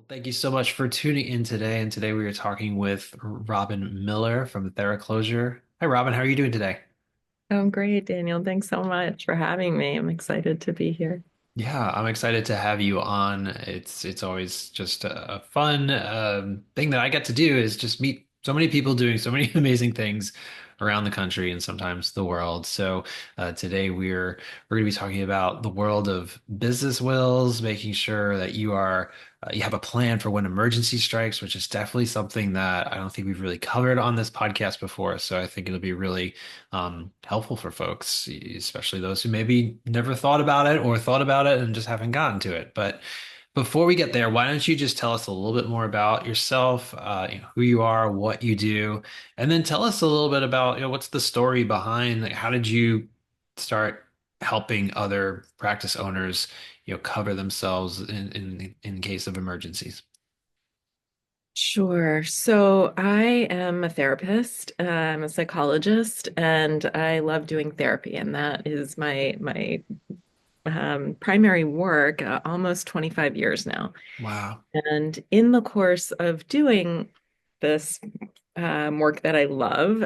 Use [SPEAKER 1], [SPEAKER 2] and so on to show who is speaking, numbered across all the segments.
[SPEAKER 1] Thank you so much for tuning in today. And today we are talking with Robyn Miller from Thera Closure. Hi, Robyn. How are you doing today?
[SPEAKER 2] Oh, great, Daniel. Thanks so much for having me. I'm excited to be here.
[SPEAKER 1] Yeah, I'm excited to have you on. It's always just a fun thing that I get to do is just meet so many people doing so many amazing things around the country and sometimes the world. So today we're going to be talking about the world of business wills, making sure that you have a plan for when emergency strikes, which is definitely something that I don't think we've really covered on this podcast before. So I think it'll be really helpful for folks, especially those who maybe never thought about it or thought about it and just haven't gotten to it. But before we get there, why don't you just tell us a little bit more about yourself, who you are, what you do, and then tell us a little bit about, what's the story behind, like, how did you start helping other practice owners, cover themselves in case of emergencies?
[SPEAKER 2] Sure. So I am a therapist. I'm a psychologist, and I love doing therapy, and that is my primary work, almost 25 years now.
[SPEAKER 1] Wow.
[SPEAKER 2] And in the course of doing this work that I love,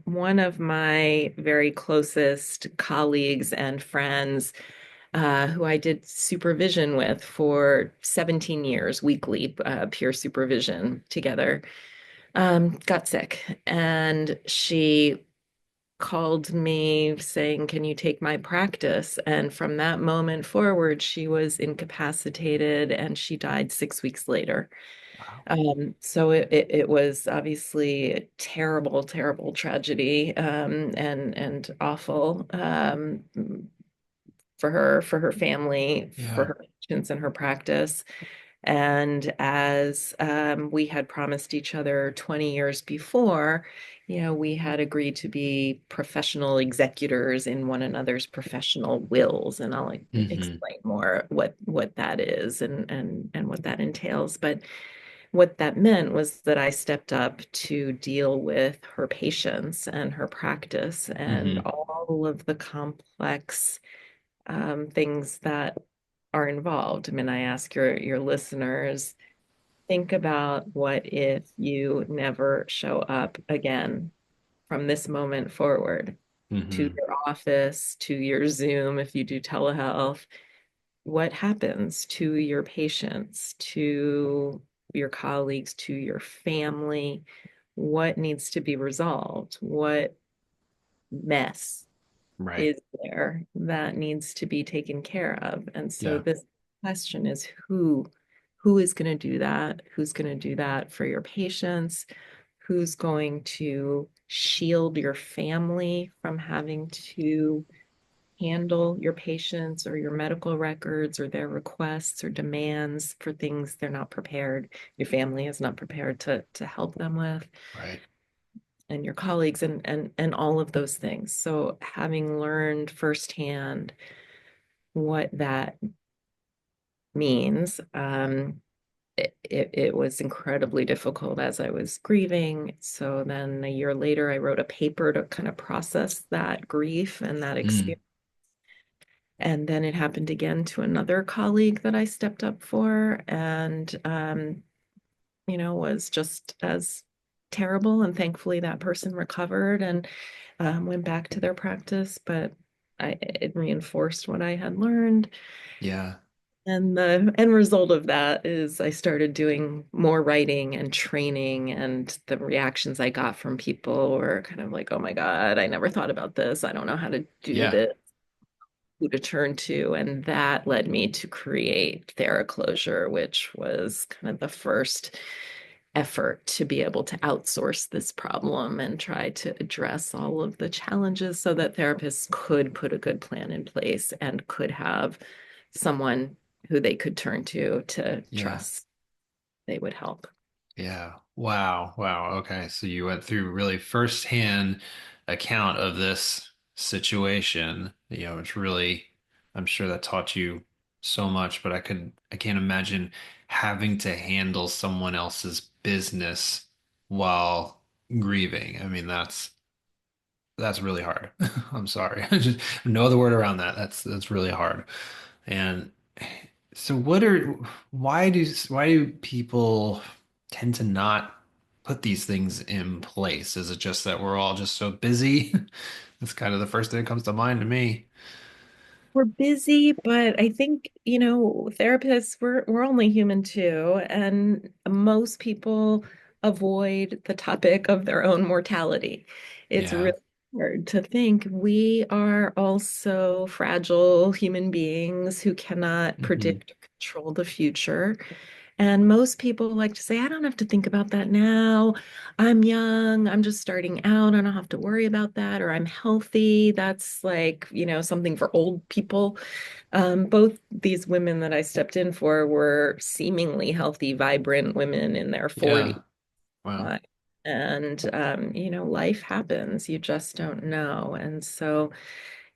[SPEAKER 2] one of my very closest colleagues and friends who I did supervision with for 17 years, weekly peer supervision together, got sick. And she called me saying, "Can you take my practice?" And from that moment forward, she was incapacitated and she died 6 weeks later.
[SPEAKER 1] Wow.
[SPEAKER 2] So it was obviously a terrible, terrible tragedy, and awful, for her family, for
[SPEAKER 1] Yeah.
[SPEAKER 2] her patients and her practice. And as we had promised each other 20 years before, we had agreed to be professional executors in one another's professional wills. And I'll
[SPEAKER 1] Hmm.
[SPEAKER 2] explain more what that is and what that entails. But what that meant was that I stepped up to deal with her patients and her practice and
[SPEAKER 1] Hmm.
[SPEAKER 2] all of the complex things that are involved. I mean, I ask your listeners, think about what if you never show up again from this moment forward to
[SPEAKER 1] Hmm.
[SPEAKER 2] your office, to your Zoom if you do telehealth. What happens to your patients, to your colleagues, to your family? What needs to be resolved? What mess
[SPEAKER 1] Right.
[SPEAKER 2] is there that needs to be taken care of? And so
[SPEAKER 1] Yeah.
[SPEAKER 2] this question is who is going to do that? Who's going to do that for your patients? Who's going to shield your family from having to handle your patients or your medical records or their requests or demands for things they're not prepared, your family is not prepared to help them with,
[SPEAKER 1] Right.
[SPEAKER 2] and your colleagues and all of those things. So having learned firsthand what that means, it was incredibly difficult as I was grieving. So then a year later, I wrote a paper to kind of process that grief and that
[SPEAKER 1] Mm.
[SPEAKER 2] experience. And then it happened again to another colleague that I stepped up for, and was just as terrible. And thankfully, that person recovered and went back to their practice, but it reinforced what I had learned.
[SPEAKER 1] Yeah.
[SPEAKER 2] And the end result of that is I started doing more writing and training, and the reactions I got from people were kind of like, "Oh my God, I never thought about this. I don't know how to do
[SPEAKER 1] Yeah.
[SPEAKER 2] this, who to turn to." And that led me to create Thera Closure, which was kind of the first effort to be able to outsource this problem and try to address all of the challenges so that therapists could put a good plan in place and could have someone who they could turn to
[SPEAKER 1] Yeah.
[SPEAKER 2] trust they would help.
[SPEAKER 1] Yeah. Wow. Wow. Okay. So you went through really firsthand account of this situation, which really, I'm sure that taught you so much, but I can't imagine having to handle someone else's business while grieving. I mean, that's really hard. I'm sorry. Just no other word around that. That's really hard. And So why do people tend to not put these things in place? Is it just that we're all just so busy? That's kind of the first thing that comes to mind to me.
[SPEAKER 2] We're busy, but I think, therapists, we're only human too, and most people avoid the topic of their own mortality. It's
[SPEAKER 1] Yeah.
[SPEAKER 2] really hard to think we are also fragile human beings who cannot
[SPEAKER 1] Hmm.
[SPEAKER 2] predict or control the future. And most people like to say, I don't have to think about that now. I'm young. I'm just starting out. I don't have to worry about that. Or I'm healthy. That's like, something for old people. Both these women that I stepped in for were seemingly healthy, vibrant women in their
[SPEAKER 1] Yeah.
[SPEAKER 2] 40s.
[SPEAKER 1] Wow.
[SPEAKER 2] Uh, and, life happens. You just don't know. And so,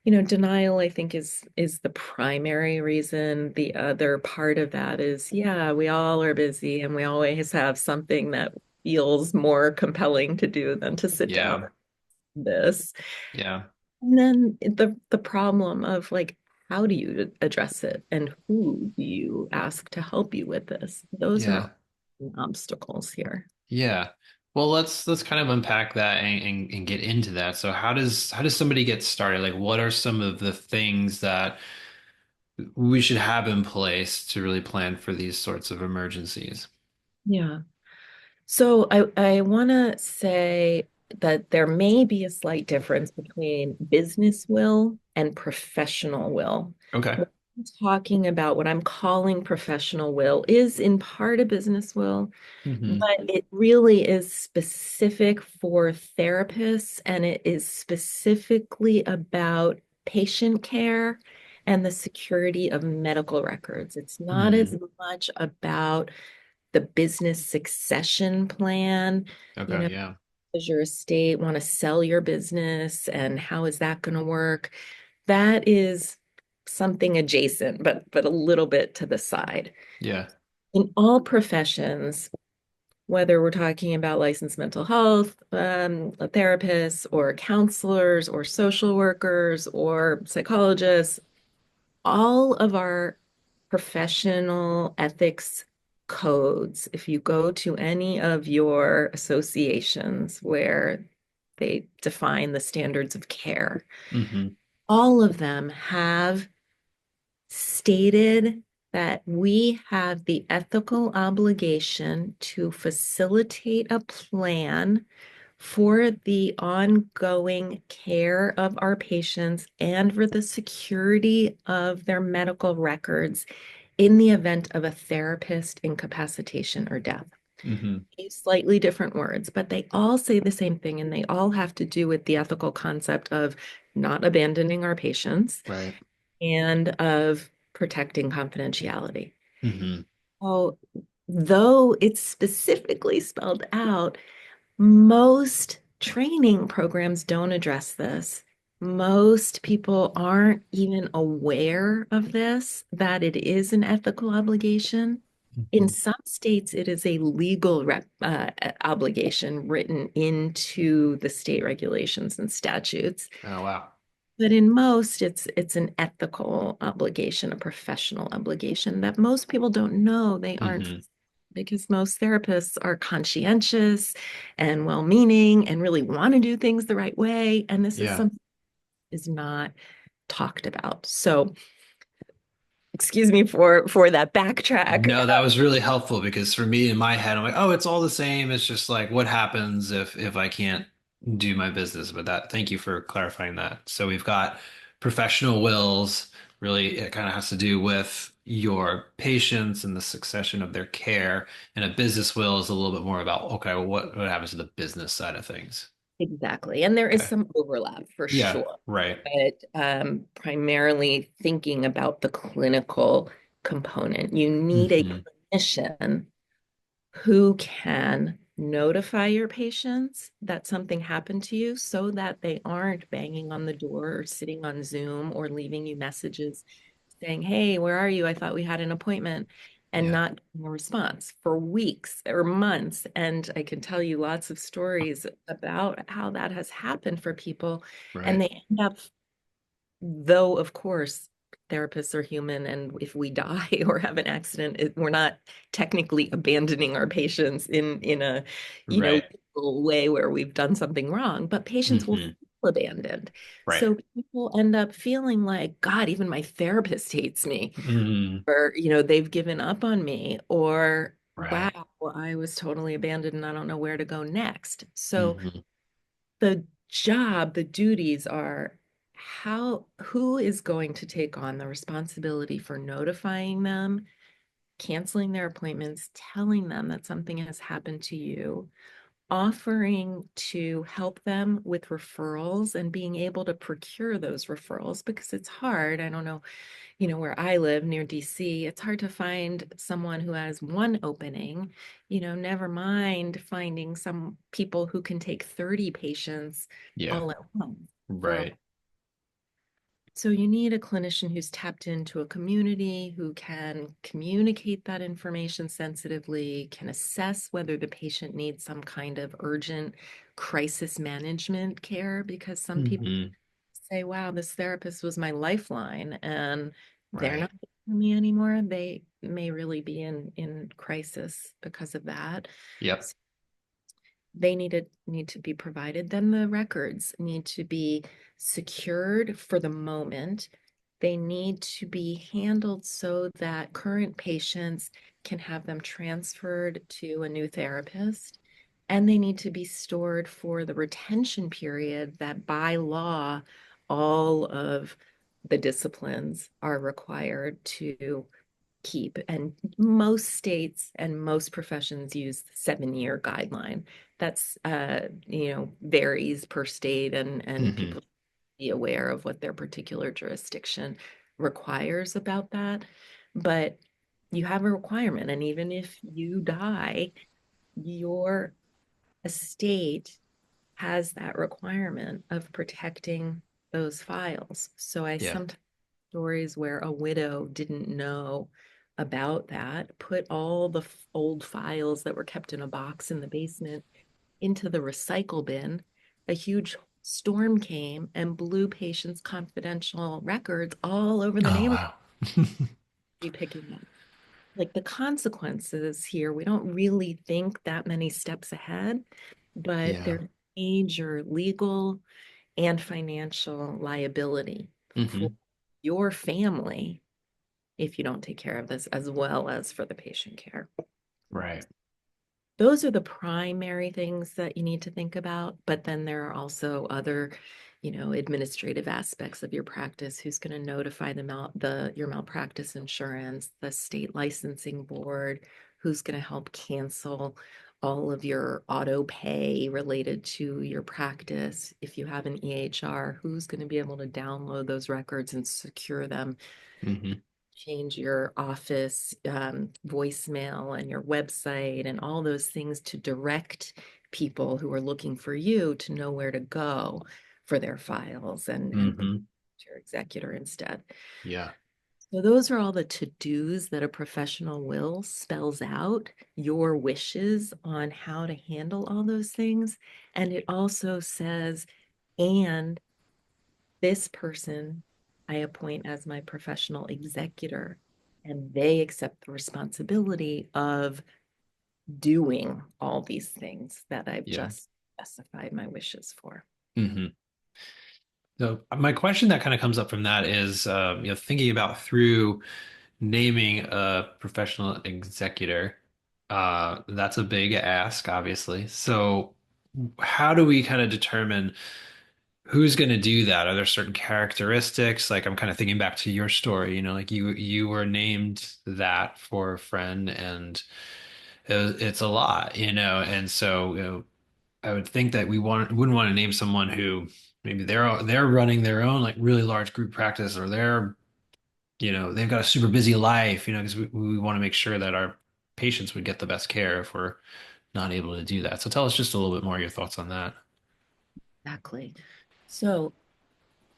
[SPEAKER 2] denial, I think, is the primary reason. The other part of that is, yeah, we all are busy and we always have something that feels more compelling to do than to sit down
[SPEAKER 1] Yeah.
[SPEAKER 2] and do this.
[SPEAKER 1] Yeah.
[SPEAKER 2] And then the problem of like, how do you address it and who do you ask to help you with this? Those are
[SPEAKER 1] Yeah.
[SPEAKER 2] all obstacles here.
[SPEAKER 1] Yeah. Well, let's kind of unpack that and get into that. So how does somebody get started? Like what are some of the things that we should have in place to really plan for these sorts of emergencies?
[SPEAKER 2] Yeah. So I want to say that there may be a slight difference between business will and professional will.
[SPEAKER 1] Okay.
[SPEAKER 2] What I'm talking about, what I'm calling professional will, is in part a business will,
[SPEAKER 1] Hmm.
[SPEAKER 2] but it really is specific for therapists and it is specifically about patient care and the security of medical records. It's not as
[SPEAKER 1] Hmm.
[SPEAKER 2] much about the business succession plan, you
[SPEAKER 1] Okay.
[SPEAKER 2] know,
[SPEAKER 1] Yeah.
[SPEAKER 2] does your estate want to sell your business and how is that going to work? That is something adjacent, but a little bit to the side.
[SPEAKER 1] Yeah.
[SPEAKER 2] In all professions, whether we're talking about licensed mental health therapists or counselors or social workers or psychologists, all of our professional ethics codes, if you go to any of your associations where they define the standards of care,
[SPEAKER 1] Hmm.
[SPEAKER 2] all of them have stated that we have the ethical obligation to facilitate a plan for the ongoing care of our patients and for the security of their medical records in the event of a therapist incapacitation or death.
[SPEAKER 1] Hmm.
[SPEAKER 2] Use slightly different words, but they all say the same thing, and they all have to do with the ethical concept of not abandoning our patients
[SPEAKER 1] Right.
[SPEAKER 2] and of protecting confidentiality.
[SPEAKER 1] Hmm.
[SPEAKER 2] Oh, though it's specifically spelled out, most training programs don't address this. Most people aren't even aware of this, that it is an ethical obligation. In
[SPEAKER 1] Hmm.
[SPEAKER 2] some states, it is a legal obligation written into the state regulations and statutes.
[SPEAKER 1] Oh, wow.
[SPEAKER 2] But in most, it's an ethical obligation, a professional obligation that most people don't know they aren't,
[SPEAKER 1] Hmm.
[SPEAKER 2] because most therapists are conscientious and well-meaning and really want to do things the right way. And this is
[SPEAKER 1] Yeah.
[SPEAKER 2] something that is not talked about. So excuse me for that backtrack.
[SPEAKER 1] No, that was really helpful because for me in my head, I'm like, oh, it's all the same. It's just like what happens if I can't do my business. But that, thank you for clarifying that. So we've got professional wills. Really, it kind of has to do with your patients and the succession of their care. And a business will is a little bit more about, okay, well, what happens to the business side of things?
[SPEAKER 2] Exactly. And there is
[SPEAKER 1] Okay.
[SPEAKER 2] some overlap for
[SPEAKER 1] Yeah,
[SPEAKER 2] sure.
[SPEAKER 1] right.
[SPEAKER 2] But primarily thinking about the clinical component, you need a
[SPEAKER 1] Hmm.
[SPEAKER 2] clinician who can notify your patients that something happened to you so that they aren't banging on the door or sitting on Zoom or leaving you messages saying, hey, where are you? I thought we had an appointment, and
[SPEAKER 1] Yeah,
[SPEAKER 2] not getting a response for weeks or months. And I can tell you lots of stories about how that has happened for people. And
[SPEAKER 1] right.
[SPEAKER 2] they end up, though, of course, therapists are human, and if we die or have an accident, we're not technically abandoning our patients in a,
[SPEAKER 1] Right.
[SPEAKER 2] legal way where we've done something wrong, but patients will
[SPEAKER 1] Hmm.
[SPEAKER 2] feel abandoned.
[SPEAKER 1] Right.
[SPEAKER 2] So people end up feeling like, God, even my therapist hates me,
[SPEAKER 1] Hmm.
[SPEAKER 2] or, they've given up on me, or, wow,
[SPEAKER 1] Right.
[SPEAKER 2] I was totally abandoned and I don't know where to go next. So
[SPEAKER 1] Hmm.
[SPEAKER 2] the duties are who is going to take on the responsibility for notifying them, canceling their appointments, telling them that something has happened to you, offering to help them with referrals and being able to procure those referrals because it's hard. I don't know, where I live near DC, it's hard to find someone who has one opening, never mind finding some people who can take 30 patients
[SPEAKER 1] Yeah.
[SPEAKER 2] all at once for a
[SPEAKER 1] Right.
[SPEAKER 2] so you need a clinician who's tapped into a community, who can communicate that information sensitively, can assess whether the patient needs some kind of urgent crisis management care, because some people
[SPEAKER 1] Hmm.
[SPEAKER 2] say, wow, this therapist was my lifeline and they're
[SPEAKER 1] Right.
[SPEAKER 2] not for me anymore. They may really be in crisis because of that.
[SPEAKER 1] Yep.
[SPEAKER 2] They need to be provided. Then the records need to be secured for the moment. They need to be handled so that current patients can have them transferred to a new therapist. And they need to be stored for the retention period that by law, all of the disciplines are required to keep. And most states and most professions use the 7-year guideline. That's varies per state, and
[SPEAKER 1] Hmm.
[SPEAKER 2] people be aware of what their particular jurisdiction requires about that. But you have a requirement, and even if you die, your estate has that requirement of protecting those files. So I
[SPEAKER 1] Yeah.
[SPEAKER 2] sometimes stories where a widow didn't know about that, put all the old files that were kept in a box in the basement into the recycle bin. A huge storm came and blew patients' confidential records all over the
[SPEAKER 1] Oh,
[SPEAKER 2] neighborhood,
[SPEAKER 1] wow.
[SPEAKER 2] be picking up. Like the consequences here, we don't really think that many steps ahead, but
[SPEAKER 1] Yeah.
[SPEAKER 2] there's major legal and financial liability for
[SPEAKER 1] Hmm.
[SPEAKER 2] your family if you don't take care of this, as well as for the patient care.
[SPEAKER 1] Right.
[SPEAKER 2] Those are the primary things that you need to think about. But then there are also other, administrative aspects of your practice. Who's going to notify your malpractice insurance, the state licensing board, who's going to help cancel all of your auto pay related to your practice. If you have an EHR, who's going to be able to download those records and secure them,
[SPEAKER 1] Hmm.
[SPEAKER 2] change your office voicemail and your website and all those things to direct people who are looking for you to know where to go for their files and put
[SPEAKER 1] Hmm.
[SPEAKER 2] your executor instead.
[SPEAKER 1] Yeah.
[SPEAKER 2] So those are all the to-dos that a professional will spells out your wishes on how to handle all those things. And it also says, and this person I appoint as my professional executor, and they accept the responsibility of doing all these things that I've
[SPEAKER 1] Yeah.
[SPEAKER 2] just specified my wishes for.
[SPEAKER 1] Hmm. So my question that kind of comes up from that is, thinking about through naming a professional executor. That's a big ask, obviously. So how do we kind of determine who's going to do that? Are there certain characteristics? Like I'm kind of thinking back to your story, like you were named that for a friend, and it's a lot, and so I would think that wouldn't want to name someone who maybe they're running their own like really large group practice, or they've got a super busy life, because we want to make sure that our patients would get the best care if we're not able to do that. So tell us just a little bit more of your thoughts on that.
[SPEAKER 2] Exactly. So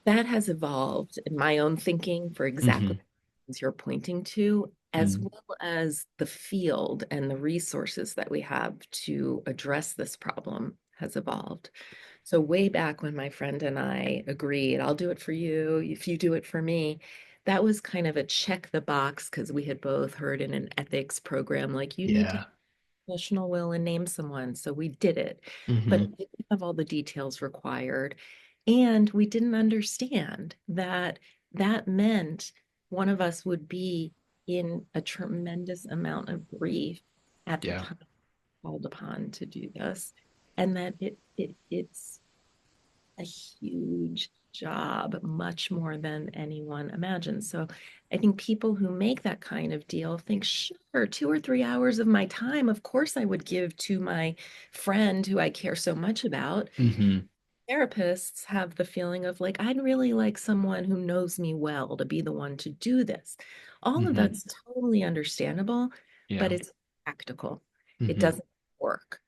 [SPEAKER 2] that has evolved in my own thinking for exactly
[SPEAKER 1] Hmm.
[SPEAKER 2] as you're pointing to, as
[SPEAKER 1] Hmm.
[SPEAKER 2] well as the field and the resources that we have to address this problem has evolved. So way back when my friend and I agreed, I'll do it for you if you do it for me, that was kind of a check the box because we had both heard in an ethics program, like you need to have
[SPEAKER 1] Yeah.
[SPEAKER 2] professional will and name someone. So we did it, but
[SPEAKER 1] Hmm.
[SPEAKER 2] it didn't have all the details required. And we didn't understand that that meant one of us would be in a tremendous amount of grief at the
[SPEAKER 1] Yeah.
[SPEAKER 2] time called upon to do this. And that it's a huge job, much more than anyone imagines. So I think people who make that kind of deal think, sure, 2 or 3 hours of my time, of course I would give to my friend who I care so much about.
[SPEAKER 1] Hmm.
[SPEAKER 2] Therapists have the feeling of like, I'd really like someone who knows me well to be the one to do this. All of
[SPEAKER 1] Hmm.
[SPEAKER 2] that's totally understandable, but
[SPEAKER 1] Yeah.
[SPEAKER 2] it's practical. It
[SPEAKER 1] Hmm.
[SPEAKER 2] doesn't work.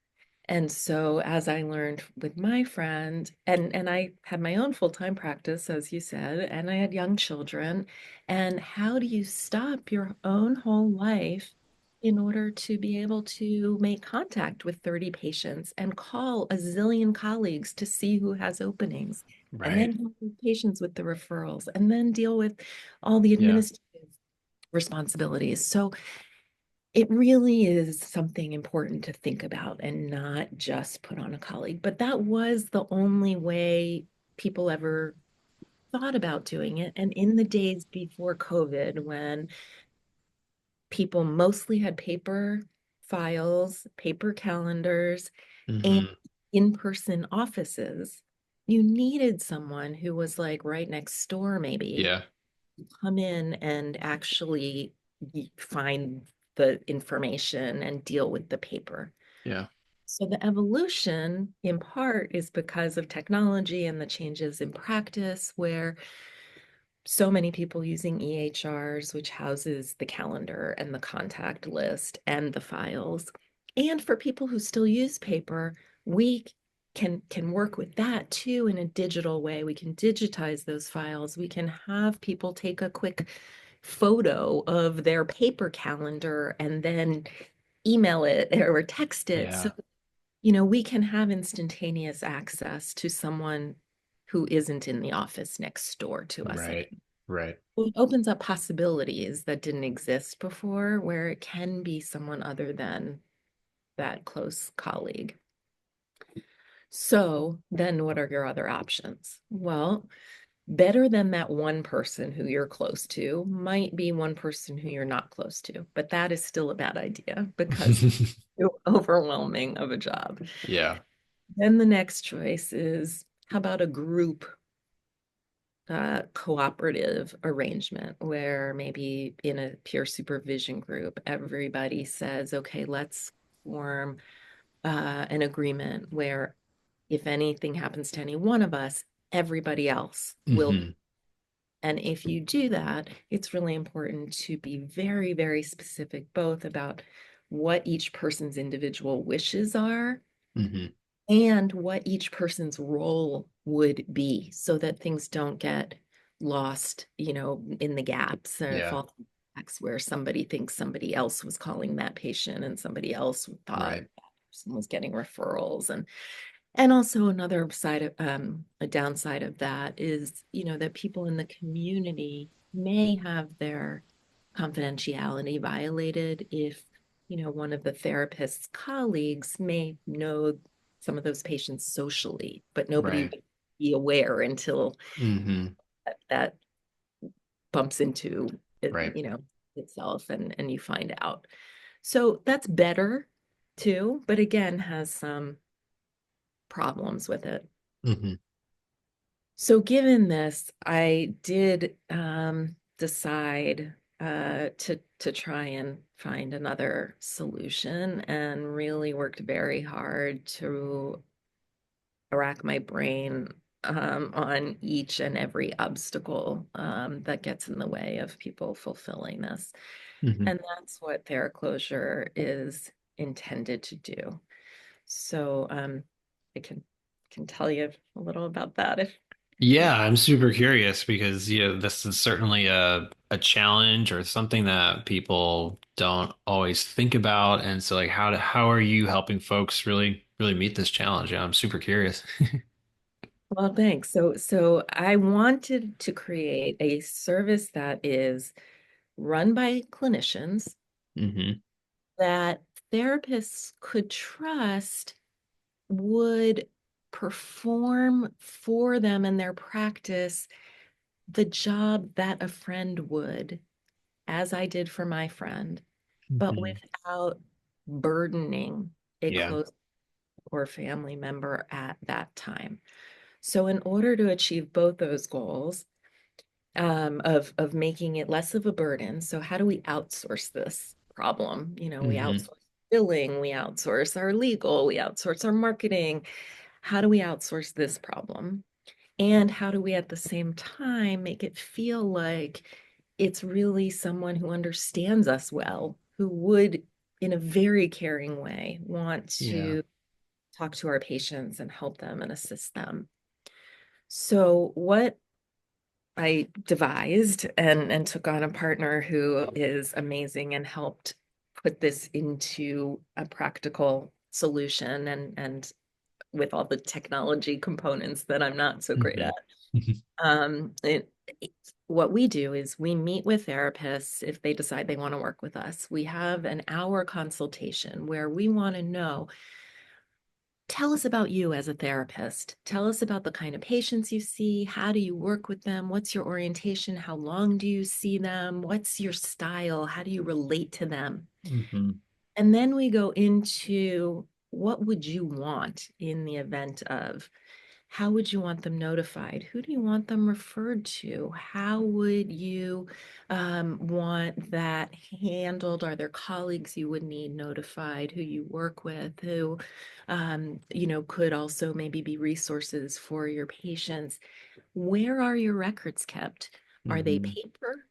[SPEAKER 2] And so as I learned with my friend, and I had my own full-time practice, as you said, and I had young children, and how do you stop your own whole life in order to be able to make contact with 30 patients and call a zillion colleagues to see who has openings, and then
[SPEAKER 1] Right.
[SPEAKER 2] help with patients with the referrals, and then deal with all the
[SPEAKER 1] Yeah.
[SPEAKER 2] administrative responsibilities. So it really is something important to think about and not just put on a colleague. But that was the only way people ever thought about doing it. And in the days before COVID, when people mostly had paper files, paper calendars, and
[SPEAKER 1] Hmm.
[SPEAKER 2] in-person offices, you needed someone who was like right next door, maybe
[SPEAKER 1] Yeah.
[SPEAKER 2] come in and actually find the information and deal with the paper.
[SPEAKER 1] Yeah.
[SPEAKER 2] So the evolution in part is because of technology and the changes in practice where so many people using EHRs, which houses the calendar and the contact list and the files. And for people who still use paper, we can work with that too in a digital way. We can digitize those files. We can have people take a quick photo of their paper calendar and then email it or text it. So,
[SPEAKER 1] Yeah.
[SPEAKER 2] we can have instantaneous access to someone who isn't in the office next door to us.
[SPEAKER 1] Right. Right.
[SPEAKER 2] It opens up possibilities that didn't exist before, where it can be someone other than that close colleague. So then what are your other options? Well, better than that one person who you're close to might be one person who you're not close to, but that is still a bad idea because it's overwhelming of a job.
[SPEAKER 1] Yeah.
[SPEAKER 2] Then the next choice is how about a group cooperative arrangement where maybe in a peer supervision group, everybody says, okay, let's form an agreement where if anything happens to any one of us, everybody else will.
[SPEAKER 1] Hmm.
[SPEAKER 2] And if you do that, it's really important to be very, very specific, both about what each person's individual wishes are
[SPEAKER 1] Hmm.
[SPEAKER 2] and what each person's role would be so that things don't get lost, in the gaps or
[SPEAKER 1] Yeah.
[SPEAKER 2] fall through the cracks where somebody thinks somebody else was calling that patient and somebody else thought
[SPEAKER 1] Right.
[SPEAKER 2] that person was getting referrals. And also another side of a downside of that is, that people in the community may have their confidentiality violated if, one of the therapist's colleagues may know some of those patients socially, but nobody
[SPEAKER 1] Right.
[SPEAKER 2] would be aware until
[SPEAKER 1] Hmm.
[SPEAKER 2] that bumps into it,
[SPEAKER 1] Right.
[SPEAKER 2] itself and you find out. So that's better too, but again, has some problems with it.
[SPEAKER 1] Hmm.
[SPEAKER 2] So given this, I did decide to try and find another solution and really worked very hard to rack my brain on each and every obstacle that gets in the way of people fulfilling this.
[SPEAKER 1] Hmm.
[SPEAKER 2] And that's what Thera Closure is intended to do. So I can tell you a little about that if
[SPEAKER 1] Yeah, I'm super curious because this is certainly a challenge or something that people don't always think about. And so like how are you helping folks really meet this challenge? Yeah, I'm super curious.
[SPEAKER 2] Well, thanks. So I wanted to create a service that is run by clinicians
[SPEAKER 1] Hmm.
[SPEAKER 2] that therapists could trust would perform for them in their practice the job that a friend would, as I did for my friend, but
[SPEAKER 1] Hmm.
[SPEAKER 2] without burdening a
[SPEAKER 1] Yeah.
[SPEAKER 2] close or family member at that time. So, in order to achieve both those goals, of making it less of a burden, so how do we outsource this problem? We
[SPEAKER 1] Hmm.
[SPEAKER 2] outsource billing, we outsource our legal, we outsource our marketing. How do we outsource this problem? And how do we at the same time make it feel like it's really someone who understands us well, who would, in a very caring way, want
[SPEAKER 1] Yeah.
[SPEAKER 2] to talk to our patients and help them and assist them? So, what I devised and took on a partner who is amazing and helped put this into a practical solution and with all the technology components that I'm not so great
[SPEAKER 1] Hmm.
[SPEAKER 2] at. Um, it, what we do is we meet with therapists if they decide they want to work with us. We have an hour consultation where we want to know, tell us about you as a therapist. Tell us about the kind of patients you see. How do you work with them? What's your orientation? How long do you see them? What's your style? How do you relate to them?
[SPEAKER 1] Hmm.
[SPEAKER 2] And then we go into, what would you want in the event of, how would you want them notified? Who do you want them referred to? How would you want that handled? Are there colleagues you would need notified, who you work with, who, could also maybe be resources for your patients? Where are your records kept? Are they
[SPEAKER 1] Hmm.
[SPEAKER 2] paper?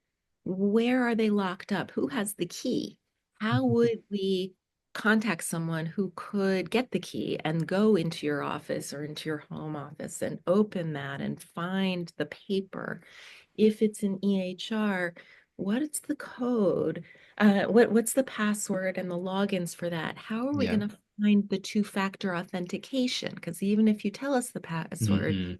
[SPEAKER 2] Where are they locked up? Who has the key? How would we contact someone who could get the key and go into your office or into your home office and open that and find the paper? If it's an EHR, what's the code? What's the password and the logins for that? How are we
[SPEAKER 1] Yeah.
[SPEAKER 2] going to find the two-factor authentication? Because even if you tell us the password,
[SPEAKER 1] Hmm.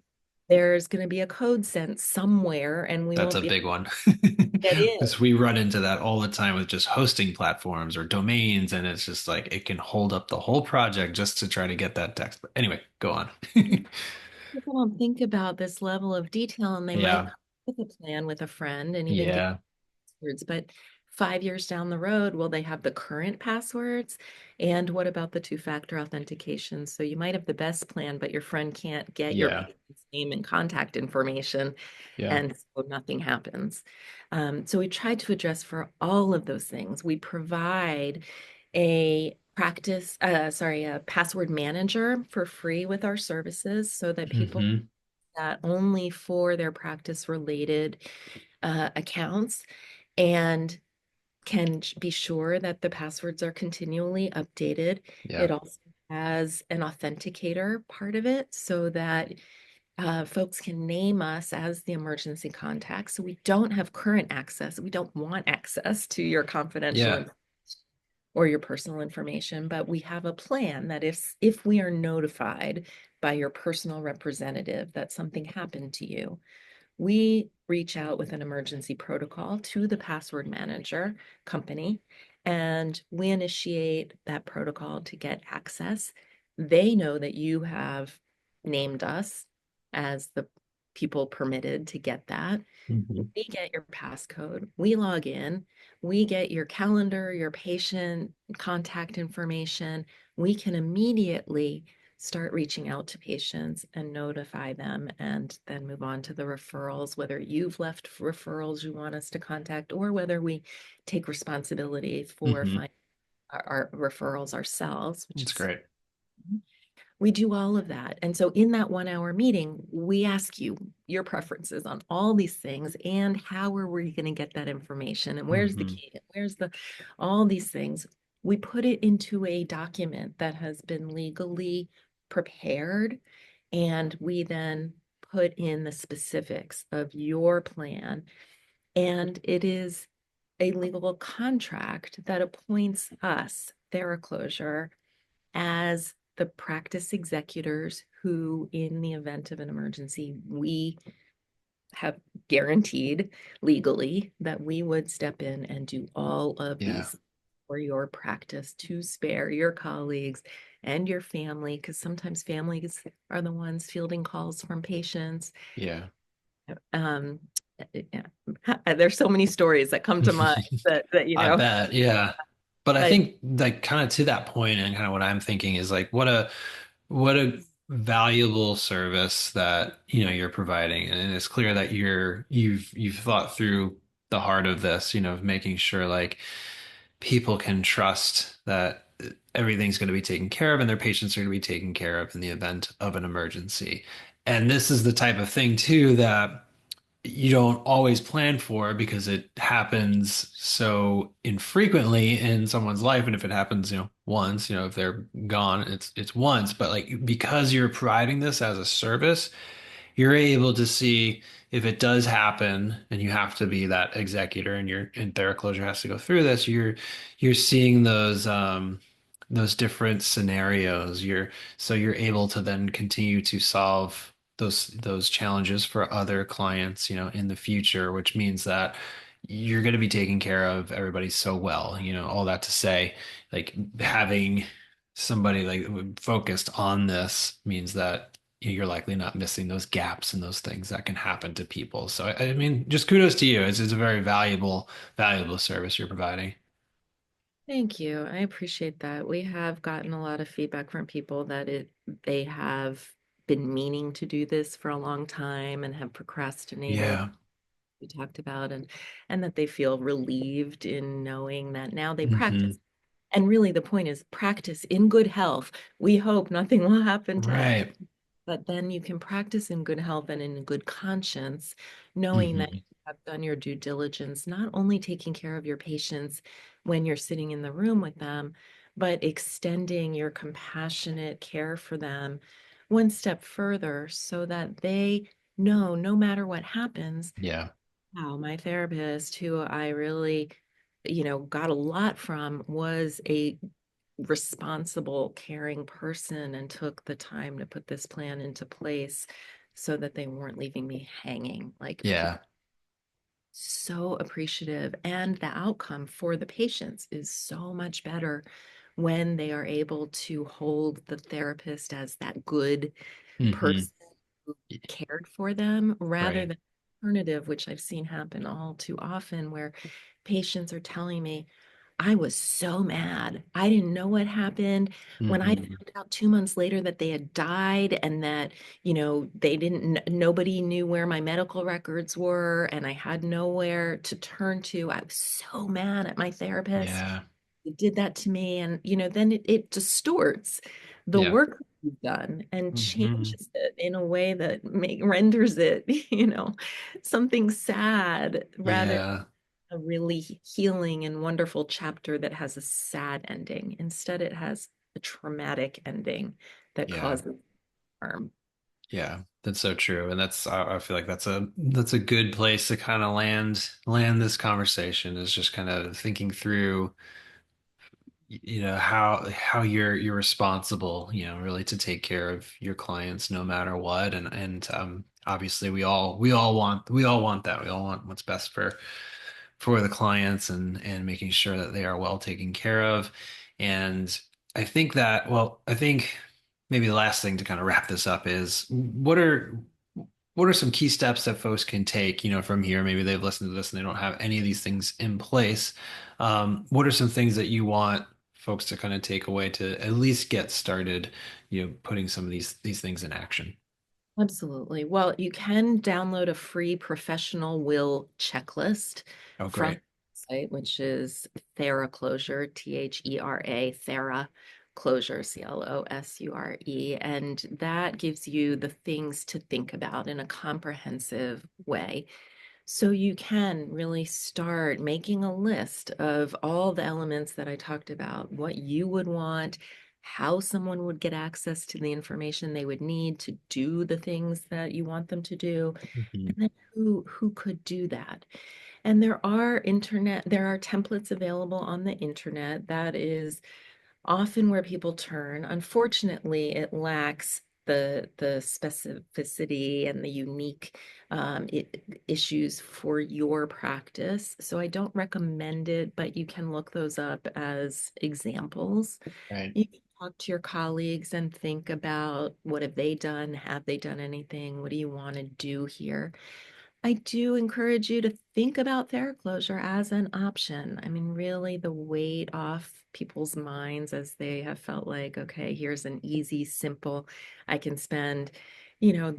[SPEAKER 2] there's going to be a code sent somewhere and we
[SPEAKER 1] That's
[SPEAKER 2] won't
[SPEAKER 1] a
[SPEAKER 2] be able
[SPEAKER 1] big one.
[SPEAKER 2] to get in.
[SPEAKER 1] Because we run into that all the time with just hosting platforms or domains, and it's just like it can hold up the whole project just to try to get that text. But anyway, go on.
[SPEAKER 2] People don't think about this level of detail and they might
[SPEAKER 1] Yeah.
[SPEAKER 2] come up with a plan with a friend and even get
[SPEAKER 1] Yeah.
[SPEAKER 2] passwords, but 5 years down the road, will they have the current passwords? And what about the two-factor authentication? So you might have the best plan, but your friend can't get your
[SPEAKER 1] Yeah.
[SPEAKER 2] patient's name and contact information,
[SPEAKER 1] Yeah.
[SPEAKER 2] and so nothing happens. So we tried to address for all of those things. We provide a password manager for free with our services so that people
[SPEAKER 1] Hmm.
[SPEAKER 2] that only for their practice related accounts and can be sure that the passwords are continually updated.
[SPEAKER 1] Yeah.
[SPEAKER 2] It also has an authenticator part of it so that folks can name us as the emergency contact. So we don't have current access. We don't want access to your confidential
[SPEAKER 1] Yeah.
[SPEAKER 2] information or your personal information, but we have a plan that if we are notified by your personal representative that something happened to you, we reach out with an emergency protocol to the password manager company and we initiate that protocol to get access. They know that you have named us as the people permitted to get that.
[SPEAKER 1] Hmm.
[SPEAKER 2] We get your passcode, we log in, we get your calendar, your patient contact information. We can immediately start reaching out to patients and notify them and then move on to the referrals, whether you've left referrals you want us to contact or whether we take responsibility for
[SPEAKER 1] Hmm.
[SPEAKER 2] finding our referrals ourselves, which
[SPEAKER 1] That's
[SPEAKER 2] is
[SPEAKER 1] great.
[SPEAKER 2] we do all of that. And so in that 1 hour meeting, we ask you your preferences on all these things and how are we going to get that information and where's the
[SPEAKER 1] Hmm.
[SPEAKER 2] key, and where's the all these things. We put it into a document that has been legally prepared and we then put in the specifics of your plan. And it is a legal contract that appoints us, Thera Closure, as the practice executors who, in the event of an emergency, we have guaranteed legally that we would step in and do all of
[SPEAKER 1] Yeah.
[SPEAKER 2] these for your practice to spare your colleagues and your family, because sometimes families are the ones fielding calls from patients.
[SPEAKER 1] Yeah.
[SPEAKER 2] Um, yeah. There's so many stories that come to mind that
[SPEAKER 1] I bet. Yeah. But I
[SPEAKER 2] I
[SPEAKER 1] think like kind of to that point and kind of what I'm thinking is like what a valuable service that you're providing, and it's clear that you've thought through the heart of this, of making sure like people can trust that everything's going to be taken care of and their patients are going to be taken care of in the event of an emergency. And this is the type of thing too that you don't always plan for because it happens so infrequently in someone's life. And if it happens, once, if they're gone, it's once. But like because you're providing this as a service, you're able to see if it does happen and you have to be that executor and Thera Closure has to go through this, you're seeing those different scenarios. You're able to then continue to solve those challenges for other clients, in the future, which means that you're going to be taking care of everybody so well. All that to say, like having somebody like focused on this means that you're likely not missing those gaps and those things that can happen to people. So I mean, just kudos to you. It's a very valuable service you're providing.
[SPEAKER 2] thank you. I appreciate that. We have gotten a lot of feedback from people that they have been meaning to do this for a long time and have procrastinated.
[SPEAKER 1] Yeah.
[SPEAKER 2] We talked about and that they feel relieved in knowing that now they
[SPEAKER 1] Hmm.
[SPEAKER 2] practice. And really the point is practice in good health. We hope nothing will happen to,
[SPEAKER 1] Right.
[SPEAKER 2] but then you can practice in good health and in good conscience, knowing that
[SPEAKER 1] Hmm.
[SPEAKER 2] you have done your due diligence, not only taking care of your patients when you're sitting in the room with them, but extending your compassionate care for them one step further so that they know no matter what happens.
[SPEAKER 1] Yeah.
[SPEAKER 2] Wow, my therapist, who I really, got a lot from, was a responsible, caring person and took the time to put this plan into place so that they weren't leaving me hanging. Like,
[SPEAKER 1] Yeah.
[SPEAKER 2] so appreciative. And the outcome for the patients is so much better when they are able to hold the therapist as that good
[SPEAKER 1] Hmm.
[SPEAKER 2] person who cared for them rather
[SPEAKER 1] Right.
[SPEAKER 2] than alternative, which I've seen happen all too often, where patients are telling me, I was so mad. I didn't know what happened. When I
[SPEAKER 1] Hmm.
[SPEAKER 2] found out 2 months later that they had died and that, they didn't, nobody knew where my medical records were and I had nowhere to turn to. I was so mad at my therapist.
[SPEAKER 1] Yeah.
[SPEAKER 2] It did that to me. And, then it distorts the
[SPEAKER 1] Yeah.
[SPEAKER 2] work you've done and
[SPEAKER 1] Hmm.
[SPEAKER 2] changes it in a way that renders it, something sad rather
[SPEAKER 1] Yeah.
[SPEAKER 2] a really healing and wonderful chapter that has a sad ending. Instead, it has a traumatic ending that
[SPEAKER 1] Yeah.
[SPEAKER 2] causes harm.
[SPEAKER 1] Yeah. That's so true. And I feel like that's a good place to kind of land this conversation, is just kind of thinking through how you're responsible, really to take care of your clients no matter what. And obviously we all want that. We all want what's best for the clients, and making sure that they are well taken care of. And I think maybe the last thing to kind of wrap this up is what are some key steps that folks can take, from here? Maybe they've listened to this and they don't have any of these things in place. What are some things that you want folks to kind of take away to at least get started, putting some of these things in action?
[SPEAKER 2] Absolutely. Well, you can download a free professional will checklist
[SPEAKER 1] Oh,
[SPEAKER 2] from
[SPEAKER 1] great.
[SPEAKER 2] the site, which is Thera Closure, Thera Closure, Closure. And that gives you the things to think about in a comprehensive way. So you can really start making a list of all the elements that I talked about, what you would want, how someone would get access to the information they would need to do the things that you want them to do,
[SPEAKER 1] Mhm.
[SPEAKER 2] and then who could do that. And there are templates available on the internet. That is often where people turn. Unfortunately, it lacks the specificity and the unique issues for your practice. So I don't recommend it, but you can look those up as examples.
[SPEAKER 1] Right.
[SPEAKER 2] You can talk to your colleagues and think about what have they done? Have they done anything? What do you want to do here? I do encourage you to think about Thera Closure as an option. I mean, really, the weight off people's minds as they have felt like, okay, here's an easy, simple, I can spend, you know,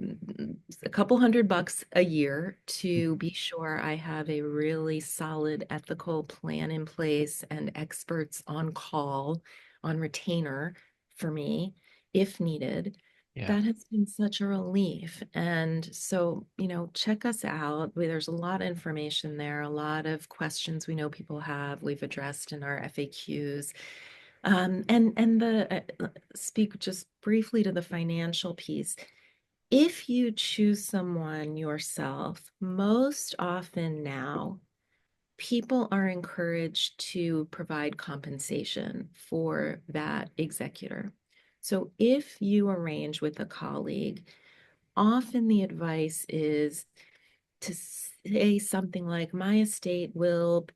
[SPEAKER 2] a couple $100 a year to be sure I have a really solid ethical plan in place and experts on call, on retainer for me if needed.
[SPEAKER 1] Yeah.
[SPEAKER 2] That has been such a relief. And so, check us out. There's a lot of information there, a lot of questions we know people have, we've addressed in our FAQs. And the speak just briefly to the financial piece. If you choose someone yourself, most often now, people are encouraged to provide compensation for that executor. So if you arrange with a colleague, often the advice is to say something like, my estate will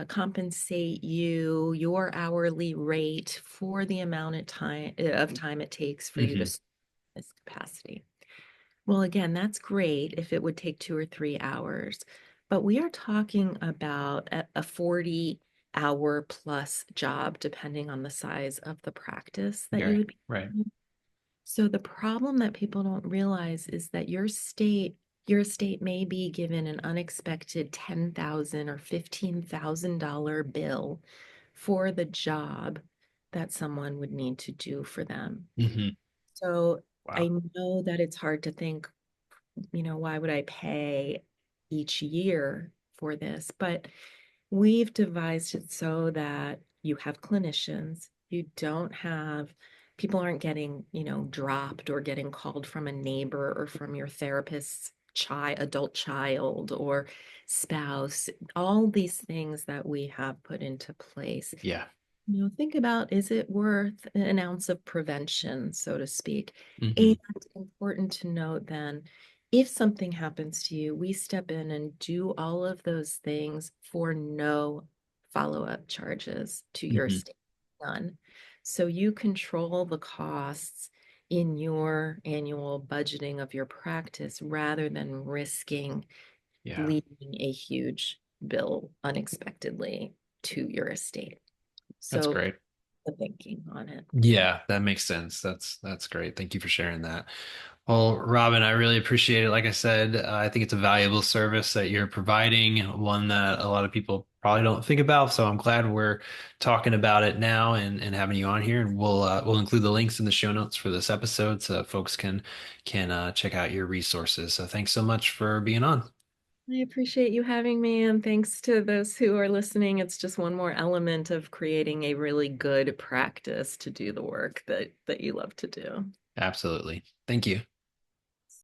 [SPEAKER 2] compensate you your hourly rate for the amount of time it takes for you to
[SPEAKER 1] Hmm.
[SPEAKER 2] serve this capacity. Well, again, that's great if it would take 2 or 3 hours, but we are talking about a 40-hour plus job, depending on the size of the practice that you
[SPEAKER 1] Right.
[SPEAKER 2] would be
[SPEAKER 1] Right.
[SPEAKER 2] in. So the problem that people don't realize is that your estate may be given an unexpected $10,000 or $15,000 bill for the job that someone would need to do for them.
[SPEAKER 1] Hmm.
[SPEAKER 2] So I
[SPEAKER 1] Wow.
[SPEAKER 2] know that it's hard to think, why would I pay each year for this? But we've devised it so that you have clinicians, you don't have people aren't getting, dropped or getting called from a neighbor or from your therapist's adult child or spouse, all these things that we have put into place.
[SPEAKER 1] Yeah.
[SPEAKER 2] Think about, is it worth an ounce of prevention, so to speak?
[SPEAKER 1] Hmm.
[SPEAKER 2] And important to note then, if something happens to you, we step in and do all of those things for no follow-up charges to your
[SPEAKER 1] Hmm.
[SPEAKER 2] estate none. So you control the costs in your annual budgeting of your practice rather than risking
[SPEAKER 1] Yeah.
[SPEAKER 2] leaving a huge bill unexpectedly to your estate.
[SPEAKER 1] That's
[SPEAKER 2] So
[SPEAKER 1] great.
[SPEAKER 2] the thinking on it.
[SPEAKER 1] Yeah, that makes sense. That's great. Thank you for sharing that. Well, Robin, I really appreciate it. Like I said, I think it's a valuable service that you're providing, one that a lot of people probably don't think about. So I'm glad we're talking about it now and having you on here. And we'll include the links in the show notes for this episode so that folks can check out your resources. So thanks so much for being on.
[SPEAKER 2] I appreciate you having me, and thanks to those who are listening. It's just one more element of creating a really good practice to do the work that you love to do.
[SPEAKER 1] Absolutely. Thank you.